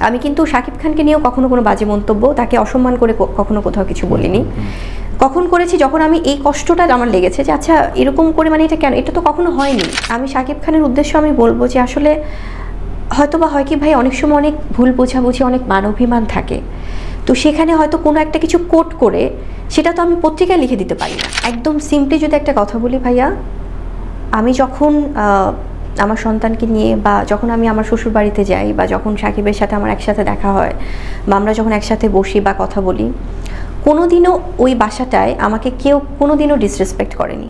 আমি কিন্তু শাকিব খানকে নিয়েও কখনো কোনো বাজে মন্তব্য, তাকে অসম্মান করে কখনো কোথাও কিছু বলিনি। কখন করেছি, যখন আমি এই কষ্টটা আমার লেগেছে যে আচ্ছা এরকম করে মানে এটা কেন, এটা তো কখনো হয়নি। আমি শাকিব খানের উদ্দেশ্য আমি বলবো যে আসলে হয়তো বা হয় কি ভাই, অনেক সময় অনেক ভুল বোঝাবুঝি, অনেক মানবিমান থাকে, তো সেখানে হয়তো কোনো একটা কিছু কোট করে সেটা তো আমি পত্রিকায় লিখে দিতে পারি না। একদম সিম্পলি যদি একটা কথা বলি ভাইয়া, আমি যখন আমার সন্তানকে নিয়ে বা যখন আমি আমার শ্বশুর বাড়িতে যাই বা যখন সাকিবের সাথে আমার একসাথে দেখা হয় বা আমরা যখন একসাথে বসি বা কথা বলি, কোনোদিনও ওই বাসাটায় আমাকে কেউ কোনোদিনও ডিসরেসপেক্ট করেনি।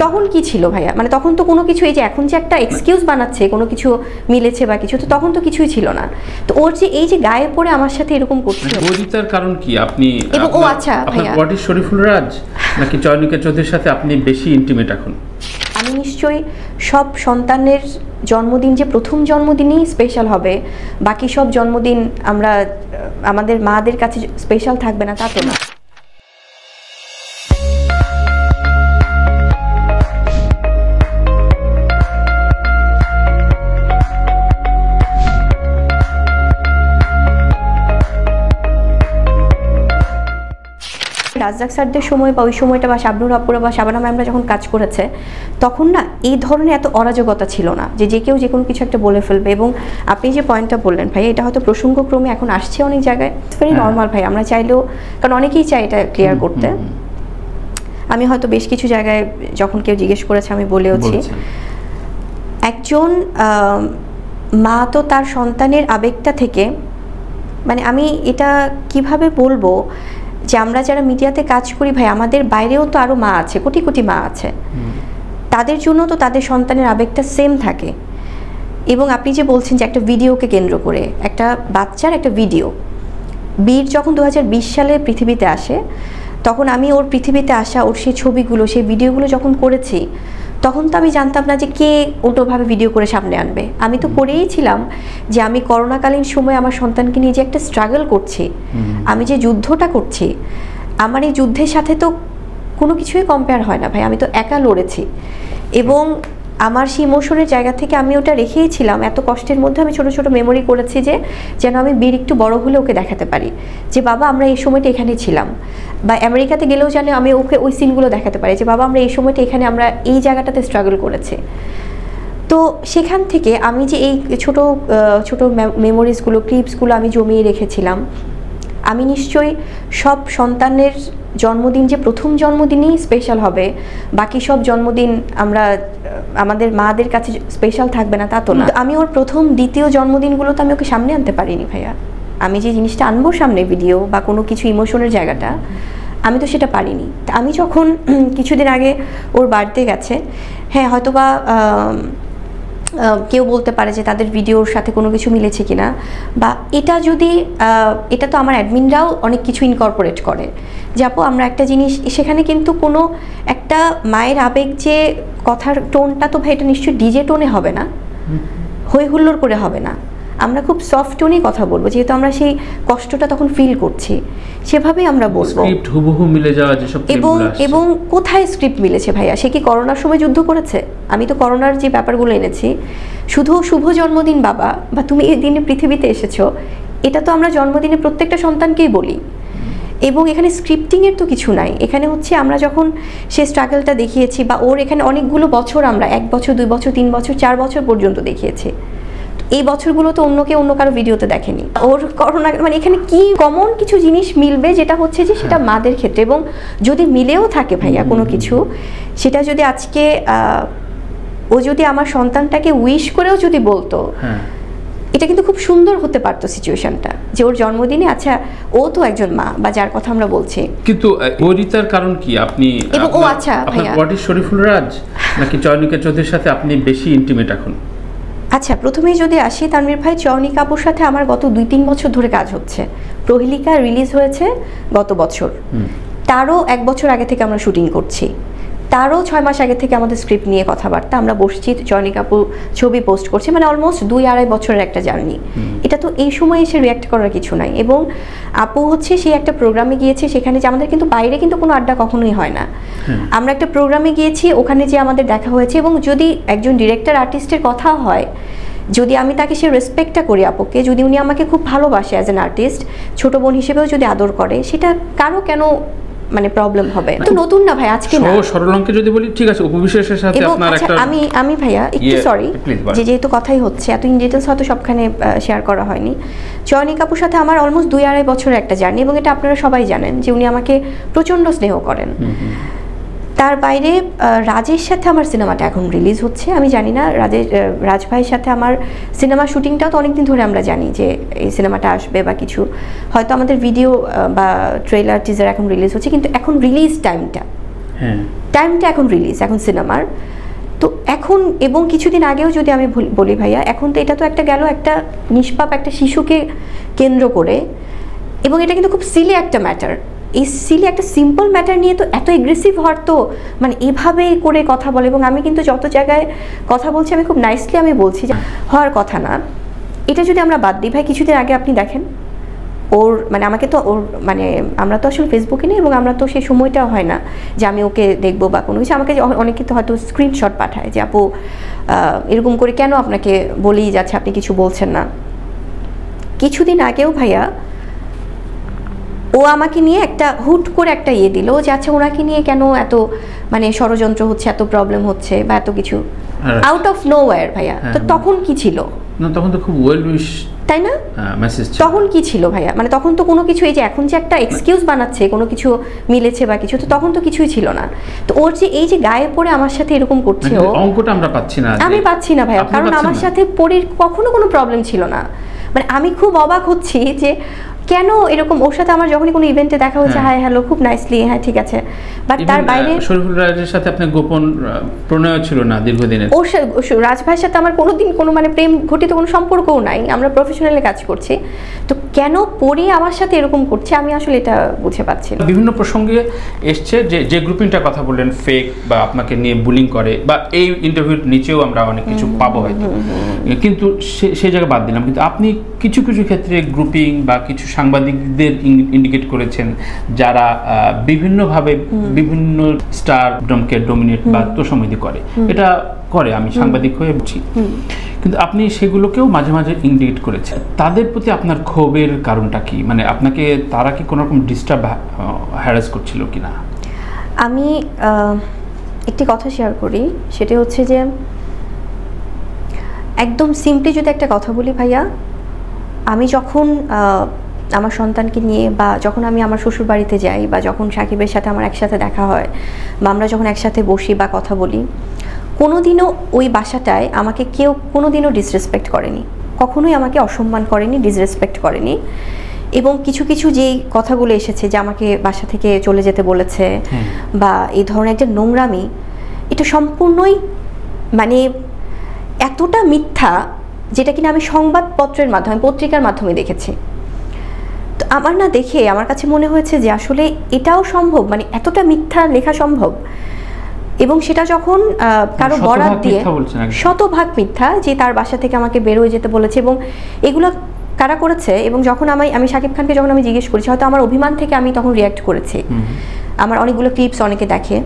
তখন কি ছিল ভাইয়া, মানে তখন তো কোনো কিছু, এই যে এখন যে একটা এক্সকিউজ বানাচ্ছে কোনো কিছু মিলেছে বা কিছু, তো তখন তো কিছুই ছিল না। তো ওর যে এই যে গায়ে পড়ে আমার সাথে এরকম করছিল, বৈরিতার কারণ কি? আপনি এবং ও আচ্ছা ভাইয়া, হোয়াট ইজ শরীফুল রাজ নাকি চয়নিকা চৌধুরীর সাথে আপনি বেশি ইন্টিমেট এখন? আমি নিশ্চয়ই সব সন্তানের জন্মদিন যে প্রথম জন্মদিনই স্পেশাল হবে, বাকি সব জন্মদিন আমরা আমাদের মাদের কাছে স্পেশাল থাকবে না, তা তো না। রাজ্জাক স্যারদের সময় বা ওই সময়টা বা শাবনুর আপুরা বা শাবানা ম্যামরা যখন কাজ করেছে, তখন না এই ধরনের এত অরাজকতা ছিল না যে যে কেউ যে কোনো কিছু একটা বলে ফেলবে। এবং আপনি যে পয়েন্টটা বললেন ভাই, এটা হয়তো প্রসঙ্গক্রমে এখন আসছে অনেক জায়গায়, ইটস ভেরি নর্মাল ভাই। আমরা চাইলেও, কারণ অনেকেই চাই এটা ক্লিয়ার করতে। আমি হয়তো বেশ কিছু জায়গায় যখন কেউ জিজ্ঞেস করেছে আমি বলেওছি, একজন মা তো তার সন্তানের আবেগটা থেকে, মানে আমি এটা কিভাবে বলবো যে আমরা যারা মিডিয়াতে কাজ করি ভাই, আমাদের বাইরেও তো আরও মা আছে, কোটি কোটি মা আছে, তাদের জন্য তো তাদের সন্তানের আবেগটা সেম থাকে। এবং আপনি যে বলছেন যে একটা ভিডিওকে কেন্দ্র করে, একটা বাচ্চার একটা ভিডিও, বীর যখন 2020 সালে পৃথিবীতে আসে, তখন আমি ওর পৃথিবীতে আসা, ওর সেই ছবিগুলো, সেই ভিডিওগুলো যখন করেছি, তখন তো আমি জানতাম না যে কে উল্টোভাবে ভিডিও করে সামনে আনবে। আমি তো করেই ছিলাম যে আমি করোনাকালীন সময় আমার সন্তানকে নিয়ে যে একটা স্ট্রাগল করছি, আমি যে যুদ্ধটা করছি, আমার এই যুদ্ধের সাথে তো কোনো কিছুই কম্পেয়ার হয় না ভাই। আমি তো একা লড়েছি এবং আমার সেই ইমোশনের জায়গা থেকে আমি ওটা রেখেইছিলাম। এত কষ্টের মধ্যে আমি ছোট ছোট মেমোরি করেছি যে যেন আমি বীর একটু বড় হলে ওকে দেখাতে পারি যে বাবা আমরা এই সময়টা এখানে ছিলাম, বা আমেরিকাতে গেলেও জানে আমি ওকে ওই সিনগুলো দেখাতে পারি যে বাবা আমরা এই সময়টা এখানে আমরা এই জায়গাটাতে স্ট্রাগল করেছি। তো সেখান থেকে আমি যে এই ছোট ছোট মেমোরিজগুলো, ক্লিপসগুলো আমি জমিয়ে রেখেছিলাম। আমি নিশ্চয়ই সব সন্তানের জন্মদিন যে প্রথম জন্মদিনই স্পেশাল হবে, বাকি সব জন্মদিন আমরা আমাদের মাদের কাছে স্পেশাল থাকবে না, তা তো না। আমি ওর প্রথম দ্বিতীয় জন্মদিনগুলো তো আমি ওকে সামনে আনতে পারিনি ভাইয়া। আমি যে জিনিসটা আনবো সামনে, ভিডিও বা কোনো কিছু ইমোশনের জায়গাটা, আমি তো সেটা পারিনি। আমি যখন কিছুদিন আগে ওর বার্থডে গেছে, হ্যাঁ হয়তো বা কেউ বলতে পারে যে তাদের ভিডিওর সাথে কোনো কিছু মিলেছে কিনা, বা এটা যদি এটা তো আমার অ্যাডমিনরাও অনেক কিছু ইনকর্পোরেট করে যে আপু আমরা একটা জিনিস, সেখানে কিন্তু কোনো একটা মায়ের আবেগ যে কথার টোনটা তো ভাই এটা নিশ্চয়ই ডিজে টোনে হবে না, হই হুল্লোড় করে হবে না, আমরা খুব সফট টোনেই কথা বলবো, যেহেতু আমরা সেই কষ্টটা তখন ফিল করছি সেভাবেই আমরা বলবো। স্ক্রিপ্ট হুবহু মিলে যাওয়া যেসব এবং কোথায় স্ক্রিপ্ট মিলেছে ভাইয়া? সে কি করোনার সময় যুদ্ধ করেছে? আমি তো করোনার যে ব্যাপারগুলো এনেছি, শুধু শুভ জন্মদিন বাবা বা তুমি এই দিনে পৃথিবীতে এসেছো, এটা তো আমরা জন্মদিনে প্রত্যেকটা সন্তানকেই বলি। এবং এখানে স্ক্রিপ্টিংয়ের তো কিছু নাই, এখানে হচ্ছে আমরা যখন সে স্ট্রাগলটা দেখিয়েছি, বা ওর এখানে অনেকগুলো বছর আমরা 1 বছর 2 বছর 3 বছর 4 বছর পর্যন্ত দেখিয়েছি, এই বছরগুলো তো অন্য কারো ভিডিওতে দেখেনি। ওর করোনা মানে এখানে কি কমন কিছু জিনিস মিলবে, যেটা হচ্ছে যে সেটা মাদের ক্ষেত্রে, এবং যদি মিলেও থাকে ভাইয়া কোনো কিছু, সেটা যদি আজকে ও যদি আমার সন্তানটাকে উইশ করেও যদি বলতো, এটা কিন্তু খুব সুন্দর হতে পারতো সিচুয়েশনটা, যে ওর জন্মদিনে আচ্ছা ও তো একজন মা বা যার কথা আমরা বলছি। কিন্তু বৈরিতার কারণ কি? আপনি এবং ও আচ্ছা ভাইয়া, হোয়াট ইজ শরীফুল রাজ নাকি চয়নিকা চৌধুরীর সাথে আপনি বেশি ইন্টিমেট এখন? আচ্ছা প্রথমেই যদি আসি তানভীর ভাই, চয়নিকা আপুর সাথে আমার গত 2-3 বছর ধরে কাজ হচ্ছে। প্রহেলিকা রিলিজ হয়েছে গত বছর, তারও 1 বছর আগে থেকে আমরা শুটিং করছি, তারও 6 মাস আগে থেকে আমাদের স্ক্রিপ্ট নিয়ে কথাবার্তা, আমরা বসছি, চয়নিকা আপু ছবি পোস্ট করছি, মানে অলমোস্ট 2-2.5 বছরের একটা জার্নি। এটা তো এই সময় এসে রিয়াক্ট করার কিছু নাই। এবং আপু হচ্ছে সেই একটা প্রোগ্রামে গিয়েছে, সেখানে যে আমাদের কিন্তু বাইরে কিন্তু কোনো আড্ডা কখনোই হয় না, আমরা একটা প্রোগ্রামে গিয়েছি, ওখানে যে আমাদের দেখা হয়েছে। এবং যদি একজন ডিরেক্টর আর্টিস্টের কথা হয়, যদি আমি তাকে সে রেসপেক্টটা করি আপুকে, যদি উনি আমাকে খুব ভালোবাসে অ্যাজ অ্যান আর্টিস্ট, ছোট বোন হিসেবেও যদি আদর করে, সেটা কারো কেন মানে প্রবলেম হবে? তো নতুন না ভাই, আজকে না। সরলঙ্কে যদি বলি ঠিক আছে, উপবিশ্বাসের সাথে আপনার একটা আমি ভাইয়া একটু সরি যেহেতু কথাই হচ্ছে, এত ইন ডিটেলস হয়তো সবখানে শেয়ার করা হয়নি। চয়নিকা আপুর সাথে আমার অলমোস্ট 2-2.5 বছরের একটা জার্নি, এবং এটা আপনারা সবাই জানেন যে উনি আমাকে প্রচণ্ড স্নেহ করেন। তার বাইরে রাজের সাথে আমার সিনেমাটা এখন রিলিজ হচ্ছে। আমি জানি না রাজ ভাইয়ের সাথে আমার সিনেমা শুটিংটাও তো অনেকদিন ধরে আমরা জানি যে এই সিনেমাটা আসবে বা কিছু, হয়তো আমাদের ভিডিও বা ট্রেলার টিজার এখন রিলিজ হচ্ছে, কিন্তু এখন রিলিজ টাইমটা এখন রিলিজ এখন সিনেমার। তো এখন এবং কিছুদিন আগেও যদি আমি বলি ভাইয়া, এখন তো এটা তো একটা গেল একটা নিষ্পাপ একটা শিশুকে কেন্দ্র করে, এবং এটা কিন্তু খুব সিলি একটা ম্যাটার। এই সিলি একটা সিম্পল ম্যাটার নিয়ে তো এত এগ্রেসিভ হওয়ার তো মানে এভাবে করে কথা বলে, এবং আমি কিন্তু যত জায়গায় কথা বলছি আমি খুব নাইসলি আমি বলছি যে হওয়ার কথা না। এটা যদি আমরা বাদ দিই ভাই, কিছুদিন আগে আপনি দেখেন ওর মানে আমাকে তো ওর মানে আমরা তো আসলে ফেসবুকে নেই, এবং আমরা তো সেই সময়টাও হয় না যে আমি ওকে দেখবো বা কোনো কিছু। আমাকে অনেকে তো হয়তো স্ক্রিনশট পাঠায় যে আপু এরকম করে কেন আপনাকে বলেই যাচ্ছে, আপনি কিছু বলছেন না। কিছুদিন আগেও ভাইয়া ও আমাকে নিয়ে একটা হুট করে একটা দিল যে আচ্ছা ওনাকে নিয়ে কেন এত মানে ষড়যন্ত্র হচ্ছে, এত প্রবলেম হচ্ছে বা এত কিছু আউট অফ নোওয়্যার ভাইয়া। তো তখন কি ছিল? না তখন তো খুব ওয়েল উইশ, তাই না? তখন কি ছিল ভাইয়া? মানে তখন তো কোনো কিছু এই যে এখন যে একটা এক্সকিউজ বানাচ্ছে কোনো কিছু মিলেছে বা কিছু, তো তখন তো কিছুই ছিল না। তো ওর যে এই যে গায়ে পড়ে আমার সাথে এরকম করছে, অঙ্কটা আমরা পাচ্ছি না, আমি পাচ্ছি না ভাইয়া, কারণ আমার সাথে পরির কখনো কোনো প্রবলেম ছিল না। মানে আমি খুব অবাক হচ্ছি যে কেন এরকম। ওর সাথে আমার যখনই কোনো ইভেন্টে দেখা হচ্ছে, হাই হ্যালো খুব নাইসলি, হ্যাঁ ঠিক আছে, বাট তার বাইরে শরীফুল রাজের সাথে আপনার গোপন প্রণয় ছিল না দীর্ঘদিনের? ওর রাজ ভাইয়ের সাথে আমার কোনোদিন কোনো মানে প্রেম ঘটিত কোনো সম্পর্কও নাই, আমরা প্রফেশনালি কাজ করছি। তো কেন পরি আমার সাথে এরকম করছে আমি আসলে এটা বুঝে পাচ্ছি না। বিভিন্ন প্রসঙ্গে এসছে যে গ্রুপিংটার কথা বললেন, ফেক বা আপনাকে নিয়ে বুলিং করে, বা এই ইন্টারভিউর নিচেও আমরা অনেক কিছু পাবো হয়তো, কিন্তু সেই জায়গায় বাদ দিলাম। কিন্তু আপনি কিছু কিছু ক্ষেত্রে গ্রুপিং বা কিছু সাংবাদিকদের ইন্ডিকেট করেছেন যারা বিভিন্নভাবে বিভিন্ন স্টারডমকে ডমিনেট বা তোষামোদি করে, এটা করে আমি সাংবাদিক হয়ে বুঝি, কিন্তু আপনি সেগুলোকেও মাঝে মাঝে ইন্ডিকেট করেছেন। তাদের প্রতি আপনার ক্ষোভের কারণটা কি? মানে আপনাকে তারা কি কোনো রকম ডিস্টার্ব হ্যারাস করছিল কিনা? আমি একটি কথা শেয়ার করি, সেটা হচ্ছে যে একদম সিম্পলি যদি একটা কথা বলি ভাইয়া, আমি যখন আমার সন্তানকে নিয়ে বা যখন আমি আমার শ্বশুর বাড়িতে যাই বা যখন সাকিবের সাথে আমার একসাথে দেখা হয় বা আমরা যখন একসাথে বসি বা কথা বলি, কোনোদিনও ওই বাসাটায় আমাকে কেউ কোনোদিনও ডিসরেসপেক্ট করেনি, কখনোই আমাকে অসম্মান করেনি, ডিসরেসপেক্ট করেনি। এবং কিছু কিছু যেই কথাগুলো এসেছে যে আমাকে বাসা থেকে চলে যেতে বলেছে বা এই ধরনের একটা নোংরামি, এটা সম্পূর্ণই মানে এতটা মিথ্যা যেটা কিনা আমি সংবাদপত্রের মাধ্যমে পত্রিকার মাধ্যমে দেখেছি। তো আমার না দেখে আমার কাছে মনে হয়েছে যে আসলে এটাও সম্ভব, মানে এতটা মিথ্যা লেখা সম্ভব। এবং সেটা যখন কারো বরাত দিয়ে শতভাগ মিথ্যা, যে তার বাসা থেকে আমাকে বের হয়ে যেতে বলেছে, এবং এগুলো কারা করেছে। এবং যখন আমি শাকিব খানকে যখন আমি জিজ্ঞেস করেছি, হয়তো আমার অভিমান থেকে আমি তখন রিয়াক্ট করেছি, আমার অনেকগুলো ক্লিপস অনেকে দেখে,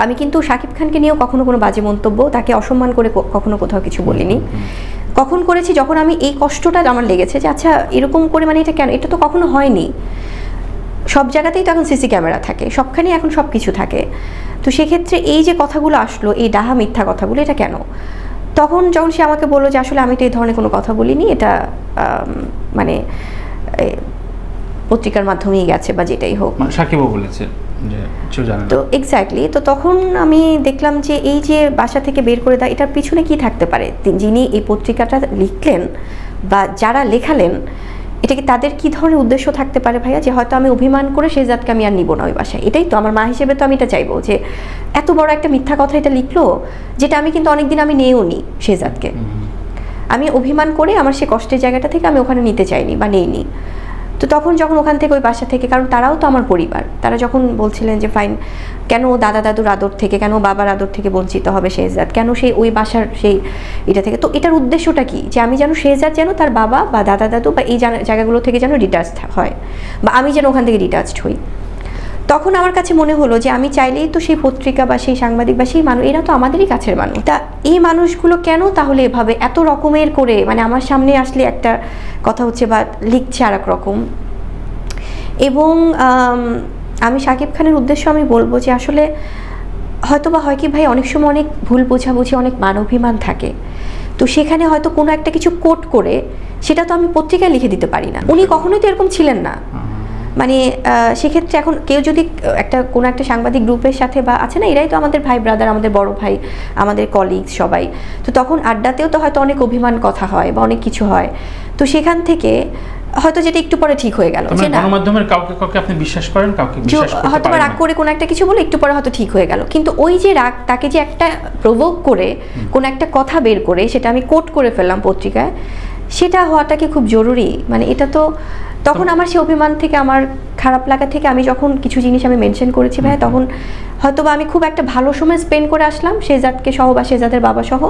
আমি কিন্তু শাকিব খানকে নিয়েও কখনো কোনো বাজে মন্তব্য, তাকে অসম্মান করে কখনো কোথাও কিছু বলিনি। কখন করেছি? যখন আমি এই কষ্টটা আমার লেগেছে যে আচ্ছা এরকম করে মানে এটা কেন, এটা তো কখনো হয়নি। সব জায়গাতেই তো এখন সিসি ক্যামেরা থাকে, সবখানেই এখন সব কিছু থাকে। তো সেক্ষেত্রে এই যে কথাগুলো আসলো, এই ডাহা মিথ্যা কথাগুলো, এটা কেন? তখন যখন সে আমাকে বললো যে আসলে আমি তো এই ধরনের কোনো কথা বলিনি, এটা মানে পত্রিকার মাধ্যমেই গেছে বা যেটাই হোক, সাকিবও বলেছে। তো এক্স্যাক্টলি। তো তখন আমি দেখলাম যে এই যে বাসা থেকে বের করে দেয়, এটার পিছনে কি থাকতে পারে? যিনি এই পত্রিকাটা লিখলেন বা যারা লেখালেন, এটা কি তাদের কি ধরনের উদ্দেশ্য থাকতে পারে ভাইয়া? যে হয়তো আমি অভিমান করে শেহজাদকে আমি আর নিব না ওই বাসায়। এটাই তো আমার মা হিসেবে তো আমি এটা চাইবো যে এত বড় একটা মিথ্যা কথা এটা লিখলো, যেটা আমি কিন্তু অনেকদিন আমি নিয়েও নি শেহজাদকে। আমি অভিমান করে আমার সে কষ্টের জায়গাটা থেকে আমি ওখানে নিতে চাইনি বা নেইনি। তো তখন যখন ওখান থেকে ওই বাসা থেকে, কারণ তারাও তো আমার পরিবার, তারা যখন বলছিলেন যে ফাইন, কেন দাদা দাদুর আদর থেকে, কেন বাবার আদর থেকে বঞ্চিত হবে শেহজাদ, কেন সেই ওই বাসার সেই এটা থেকে, তো এটার উদ্দেশ্যটা কি? যে আমি যেন শেহজাদ যেন তার বাবা বা দাদা দাদু বা এই জায়গাগুলো থেকে যেন ডিটাচড হয়, বা আমি যেন ওখান থেকে ডিটাচড হই। তখন আমার কাছে মনে হলো যে আমি চাইলেই তো সেই পত্রিকা বা সেই সাংবাদিক বা সেই মানুষ, এরা তো আমাদেরই কাছের মানুষ, তা এই মানুষগুলো কেন তাহলে এভাবে এত রকমের করে মানে আমার সামনে আসলে একটা কথা হচ্ছে বা লিখছে আর এক রকম। এবং আমি শাকিব খানের উদ্দেশ্য আমি বলবো যে আসলে হয়তো বা হয় কি ভাই, অনেক সময় অনেক ভুল বোঝাবুঝি, অনেক মানবিমান থাকে, তো সেখানে হয়তো কোনো একটা কিছু কোট করে সেটা তো আমি পত্রিকায় লিখে দিতে পারি না। উনি কখনোই তো এরকম ছিলেন না। মানে সেক্ষেত্রে এখন কেউ যদি কোনো একটা সাংবাদিক গ্রুপের সাথে বা আছে না, এরাই তো আমাদের ভাই ব্রাদার, আমাদের বড় ভাই, আমাদের কলিগস সবাই, তো তখন আড্ডাতেও তো হয়তো অনেক অভিমান কথা হয় বা অনেক কিছু হয়, তো সেখান থেকে হয়তো যেটা একটু পরে ঠিক হয়ে গেল যে না, গণমাধ্যমের কাউকে কাউকে আপনি বিশ্বাস করেন, কাউকে বিশ্বাস করতে হয়তো রাগ করে কোনো একটা কিছু বলে একটু পরে হয়তো ঠিক হয়ে গেল, কিন্তু ওই যে রাগ, তাকে যে একটা প্রভোক করে কোনো একটা কথা বের করে সেটা আমি কোট করে ফেললাম পত্রিকায়, সেটা হওয়াটা কি খুব জরুরি? মানে এটা তো তখন আমার সেই অভিমান থেকে, আমার খারাপ লাগা থেকে আমি যখন কিছু জিনিস আমি মেনশন করেছি ভাই, তখন হয়তো বা আমি খুব একটা ভালো সময় স্পেন্ড করে আসলাম শেহজাদকে সহ বা শেহজাদের বাবা সহ।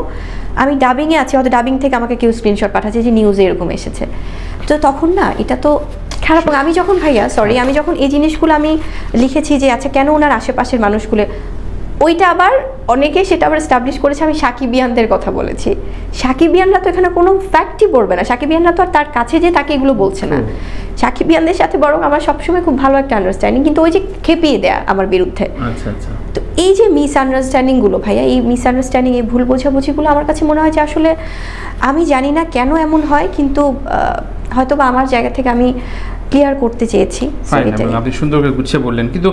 আমি ডাবিংয়ে আছি, হয়তো ডাবিং থেকে আমাকে কেউ স্ক্রিনশট পাঠাচ্ছে যে নিউজে এরকম এসেছে, তো তখন না এটা তো খারাপ। আমি যখন ভাইয়া সরি, আমি যখন এই জিনিসগুলো আমি লিখেছি যে আচ্ছা কেন ওনার আশেপাশের মানুষগুলো, ওইটা আবার অনেকে সেটা আবার এস্টাবলিশ করেছে আমি সাকিবিয়ানদের কথা বলেছি। সাকিবিয়ানরা তো এখানে কোনো ফ্যাক্টই পড়বে না, সাকিবিয়ানরা তো আর তার কাছে যে তাকে এগুলো বলছে না। সাকিবিয়ানদের সাথে বরং আমার সবসময় খুব ভালো একটা আন্ডারস্ট্যান্ডিং, কিন্তু ওই যে খেপিয়ে দেয়া আমার বিরুদ্ধে, তো এই যে মিসআন্ডারস্ট্যান্ডিংগুলো ভাইয়া, এই মিসআন্ডারস্ট্যান্ডিং, এই ভুল বোঝাবুঝিগুলো আমার কাছে মনে হয় যে আসলে আমি জানি না কেন এমন হয়, কিন্তু হয়তো বা আমার জায়গা থেকে আমি ক্লিয়ার করতে চেয়েছি। আপনি সুন্দর করে গুছিয়ে বললেন, কিন্তু